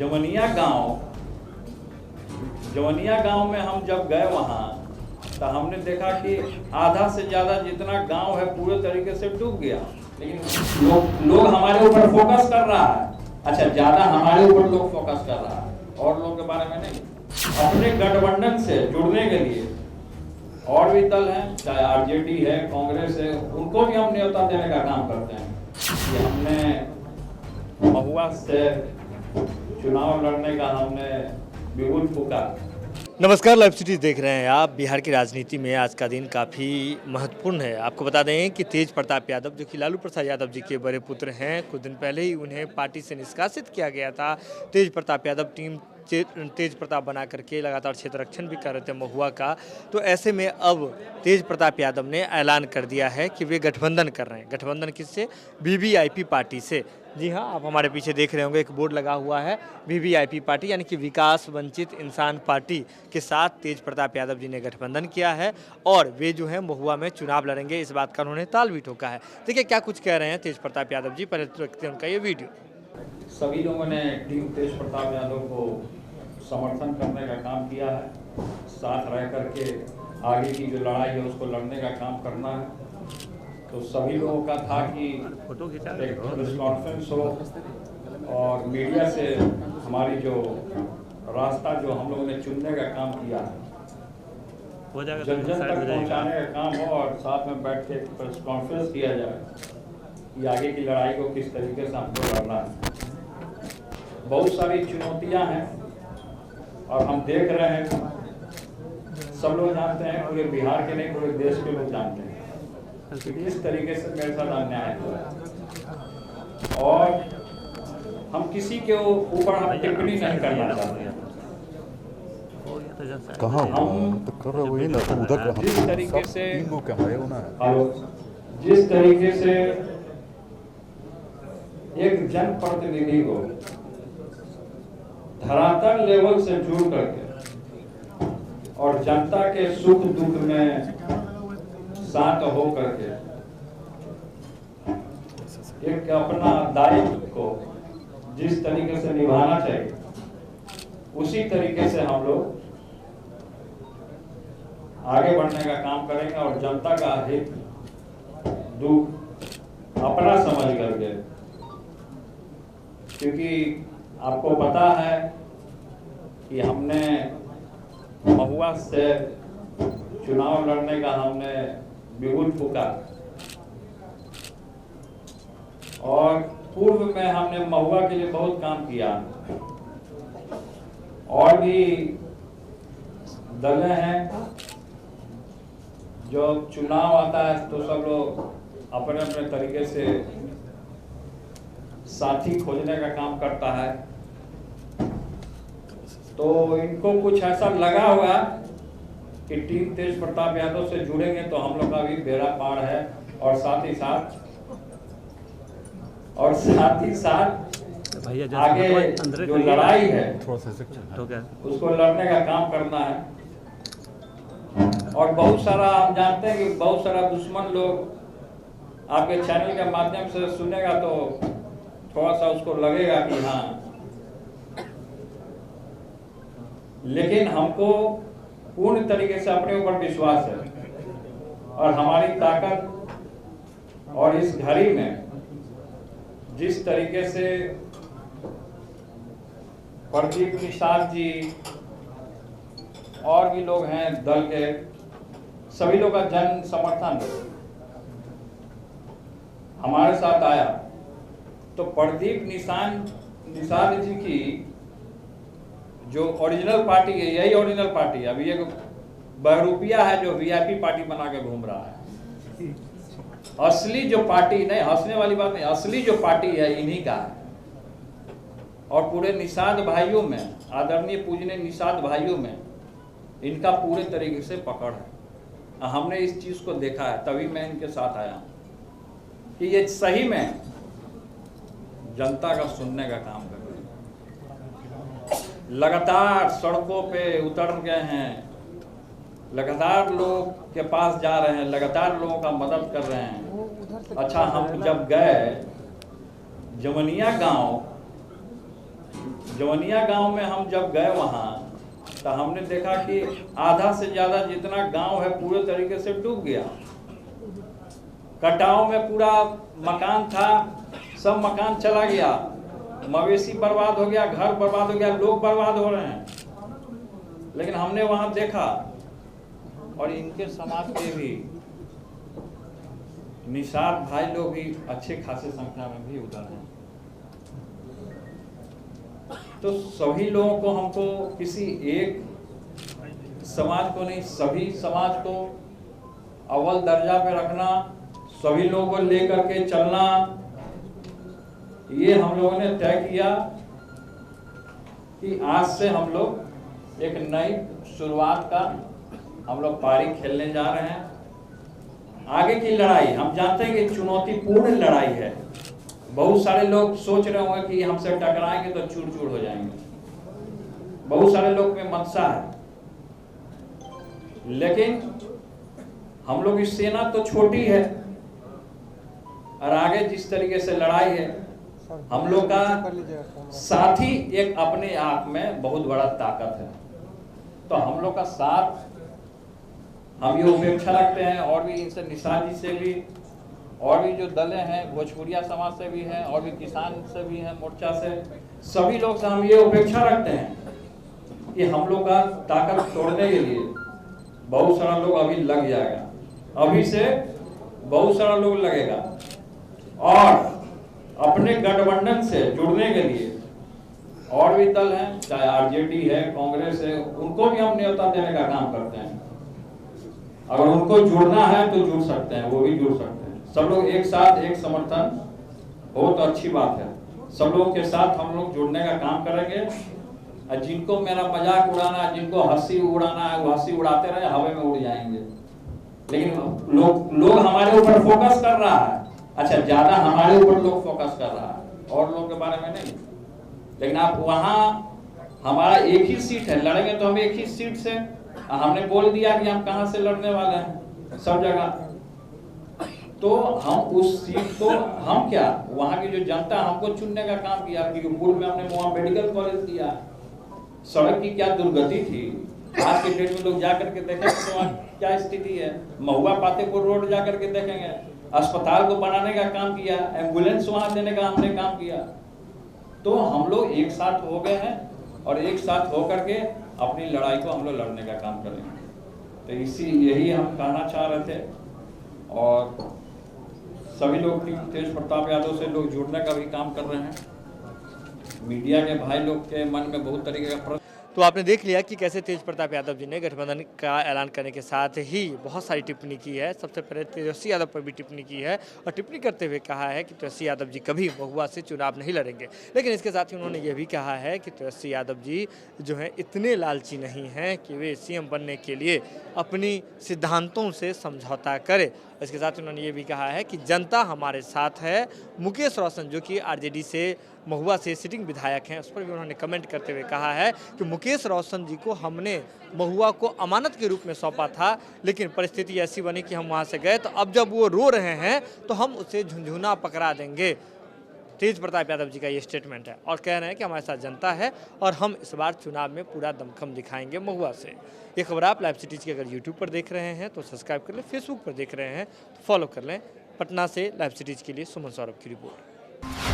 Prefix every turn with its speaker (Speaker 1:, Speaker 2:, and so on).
Speaker 1: जवनिया गांव में हम जब गए वहाँ तो हमने देखा कि आधा से ज़्यादा जितना गांव है पूरे तरीके से डूब गया। लेकिन लोग हमारे ऊपर फोकस कर रहा है, अच्छा ज़्यादा हमारे ऊपर लोग फोकस कर रहा है और लोगों के बारे में नहीं। अपने गठबंधन से जुड़ने के लिए और भी दल हैं, चाहे आरजेडी है, कांग्रेस है, उनको भी हम न्योता देने का काम करते हैं कि हमने महुआ से चुनाव लड़ने का हमने बिगुल फूका।
Speaker 2: नमस्कार, लाइव सिटीज देख रहे हैं आप। बिहार की राजनीति में आज का दिन काफ़ी महत्वपूर्ण है। आपको बता दें कि तेज प्रताप यादव, जो कि लालू प्रसाद यादव जी के बड़े पुत्र हैं, कुछ दिन पहले ही उन्हें पार्टी से निष्कासित किया गया था। तेज प्रताप यादव टीम तेज प्रताप बना करके लगातार क्षेत्र रक्षण भी कर रहे थे महुआ का। तो ऐसे में अब तेज प्रताप यादव ने ऐलान कर दिया है कि वे गठबंधन कर रहे हैं। गठबंधन किससे? वीवीआईपी पार्टी से। जी हाँ, आप हमारे पीछे देख रहे होंगे, एक बोर्ड लगा हुआ है वीवीआईपी पार्टी, यानी कि विकास वंचित इंसान पार्टी के साथ तेज प्रताप यादव जी ने गठबंधन किया है और वे जो है महुआ में चुनाव लड़ेंगे। इस बात का उन्होंने ताल भी ठोका है। देखिए क्या कुछ कह रहे हैं तेज प्रताप यादव जी। पहले तो देखते हैं उनका ये वीडियो।
Speaker 1: सभी लोगों ने टीम तेज प्रताप यादव को समर्थन करने का काम किया है, साथ रह करके आगे की जो लड़ाई है उसको लड़ने का काम करना है। तो सभी लोगों का था कि एक प्रेस कॉन्फ्रेंस हो और मीडिया से हमारी जो रास्ता जो हम लोगों ने चुनने का काम किया है, जन जन तक पहुंचाने का काम हो और साथ में बैठ के प्रेस कॉन्फ्रेंस किया जाए कि आगे की लड़ाई को किस तरीके से हमको लड़ना है। बहुत सारी चुनौतियां हैं और हम देख रहे हैं, सब लोग जानते हैं, पूरे बिहार के नहीं पूरे देश के लोग जानते हैं कि किस तरीके से मेरे साथ अन्याय हुआ और हम किसी के ऊपर हम टिप्पणी नहीं करना चाहते।
Speaker 3: कहाँ हम तो कर रहे वही ना, तो उधर
Speaker 1: जिस तरीके से
Speaker 3: ना
Speaker 1: जिस तरीके से एक जनप्रतिनिधि को धरातल लेवल से जुड़ करके और जनता के सुख दुख में साथ हो करके एक अपना दायित्व को जिस तरीके से निभाना चाहिए उसी तरीके से हम लोग आगे बढ़ने का काम करेंगे और जनता का हित दुख अपना समझ करके, क्योंकि आपको पता है कि हमने महुआ से चुनाव लड़ने का हमने बिगुल फूका और पूर्व में हमने महुआ के लिए बहुत काम किया। और भी दलें हैं, जो चुनाव आता है तो सब लोग अपने अपने तरीके से साथी खोजने का काम करता है। तो इनको कुछ ऐसा लगा हुआ कि टीम तेज प्रताप यादव से जुड़ेंगे तो हम लोग का भी बेड़ा पार है और साथ ही साथ आगे जो लड़ाई है उसको लड़ने का काम करना है। और बहुत सारा हम जानते हैं कि बहुत सारा दुश्मन लोग आपके चैनल के माध्यम से सुनेगा तो थोड़ा सा उसको लगेगा कि हाँ, लेकिन हमको पूर्ण तरीके से अपने ऊपर विश्वास है और हमारी ताकत और इस घड़ी में जिस तरीके से प्रदीप निषाद जी और भी लोग हैं दल के, सभी लोग का जन समर्थन हमारे साथ आया। तो प्रदीप निषाद जी की जो ओरिजिनल पार्टी है, यही ओरिजिनल पार्टी है। अभी एक बहरूपिया है जो वीआईपी पार्टी बना के घूम रहा है। असली जो पार्टी, नहीं हंसने वाली बात नहीं, असली जो पार्टी है इन्हीं का है। और पूरे निषाद भाइयों में, आदरणीय पूजनीय निषाद भाइयों में इनका पूरे तरीके से पकड़ है। हमने इस चीज को देखा है, तभी मैं इनके साथ आया कि ये सही में जनता का सुनने का काम कर रहे हैं। लगातार सड़कों पे उतर गए हैं, लगातार लोग के पास जा रहे हैं, लगातार लोगों का मदद कर रहे हैं। अच्छा, हम जब गए जवनिया गांव जवनिया गांव में हम जब गए वहाँ तो हमने देखा कि आधा से ज़्यादा जितना गांव है पूरे तरीके से डूब गया। कटाव में पूरा मकान था, सब मकान चला गया, मवेशी बर्बाद हो गया, घर बर्बाद हो गया, लोग बर्बाद हो रहे हैं। लेकिन हमने वहां देखा और इनके समाज के भी निषाद भाई लोग भी अच्छे खासे संख्या में भी उधर हैं। तो सभी लोगों को हमको किसी एक समाज को नहीं, सभी समाज को अव्वल दर्जा पे रखना, सभी लोगों को लेकर के चलना, ये हम लोगों ने तय किया कि आज से हम लोग एक नई शुरुआत का हम लोग पारी खेलने जा रहे हैं। आगे की लड़ाई हम जानते हैं कि चुनौतीपूर्ण लड़ाई है। बहुत सारे लोग सोच रहे होंगे कि हमसे टकराएंगे तो चूर चूर हो जाएंगे, बहुत सारे लोग में मनसा है। लेकिन हम लोग की सेना तो छोटी है और आगे जिस तरीके से लड़ाई है, हम लोग का साथ ही एक अपने आप में बहुत बड़ा ताकत है। तो हम लोग का साथ हम ये उपेक्षा रखते हैं, और भी इनसे निषाद जी से भी, और भी जो दलें हैं भोजपुरिया समाज से भी हैं, और भी किसान से भी हैं, मोर्चा से, सभी लोग से हम ये उपेक्षा रखते हैं कि हम लोग का ताकत तोड़ने के लिए बहुत सारा लोग अभी लग जाएगा, अभी से बहुत सारा लोग लगेगा। और अपने गठबंधन से जुड़ने के लिए और भी दल हैं, चाहे आरजेडी है, कांग्रेस है, उनको भी हम न्योता देने का काम करते हैं। अगर उनको जुड़ना है तो जुड़ सकते हैं, वो भी जुड़ सकते हैं। सब लोग एक साथ एक समर्थन हो तो अच्छी बात है। सब लोगों के साथ हम लोग जुड़ने का काम करेंगे। और जिनको मेरा मजाक उड़ाना है, जिनको हंसी उड़ाना है, वो हंसी उड़ाते रहे, हवा में उड़ जाएंगे। लेकिन लोग हमारे ऊपर फोकस कर रहा है, अच्छा ज्यादा हमारे ऊपर लोग फोकस कर रहा है, और लोगों के बारे में नहीं। लेकिन आप वहां हमारा एक ही सीट है, लड़ेंगे तो हम एक ही सीट से, हमने बोल दिया कि हम कहां से लड़ने वाले हैं सब जगह। तो हम उस सीट को हम क्या, वहां की जो जनता हमको चुनने का काम किया, क्योंकि पूर्व में हमने वहां मेडिकल कॉलेज किया, सड़क की क्या दुर्गति थी। आज के डेट में लोग जाकर के देखेंगे तो वहाँ क्या स्थिति है। महुआ पातेपुर रोड जाकर के देखेंगे, अस्पताल को बनाने का काम किया, एम्बुलेंस वहां देने का हमने काम किया। तो हम लोग एक साथ हो गए हैं और एक साथ होकर के अपनी लड़ाई को हम लोग लड़ने का काम करेंगे। तो यही हम कहना चाह रहे थे। और सभी लोग तेज प्रताप यादव से लोग जुड़ने का भी काम कर रहे हैं। मीडिया के भाई लोग के मन में बहुत तरीके का
Speaker 2: तो आपने देख लिया कि कैसे तेज प्रताप यादव जी ने गठबंधन का ऐलान करने के साथ ही बहुत सारी टिप्पणी की है। सबसे पहले तेजस्वी यादव पर भी टिप्पणी की है और टिप्पणी करते हुए कहा है कि तेजस्वी यादव जी कभी महुआ से चुनाव नहीं लड़ेंगे। लेकिन इसके साथ ही उन्होंने ये भी कहा है कि तेजस्वी यादव जी जो हैं इतने लालची नहीं हैं कि वे सीएम बनने के लिए अपनी सिद्धांतों से समझौता करें। इसके साथ उन्होंने ये भी कहा है कि जनता हमारे साथ है। मुकेश रोशन जो कि आरजेडी से महुआ से सिटिंग विधायक हैं, उस पर भी उन्होंने कमेंट करते हुए कहा है कि मुकेश रोशन जी को हमने महुआ को अमानत के रूप में सौंपा था, लेकिन परिस्थिति ऐसी बनी कि हम वहां से गए, तो अब जब वो रो रहे हैं तो हम उसे झुंझुना पकड़ा देंगे। तेज प्रताप यादव जी का ये स्टेटमेंट है और कह रहे हैं कि हमारे साथ जनता है और हम इस बार चुनाव में पूरा दमखम दिखाएंगे महुआ से। ये खबर आप लाइव सिटीज की अगर यूट्यूब पर देख रहे हैं तो सब्सक्राइब कर लें, फेसबुक पर देख रहे हैं तो फॉलो कर लें। पटना से लाइव सिटीज के लिए सुमन सौरभ की रिपोर्ट।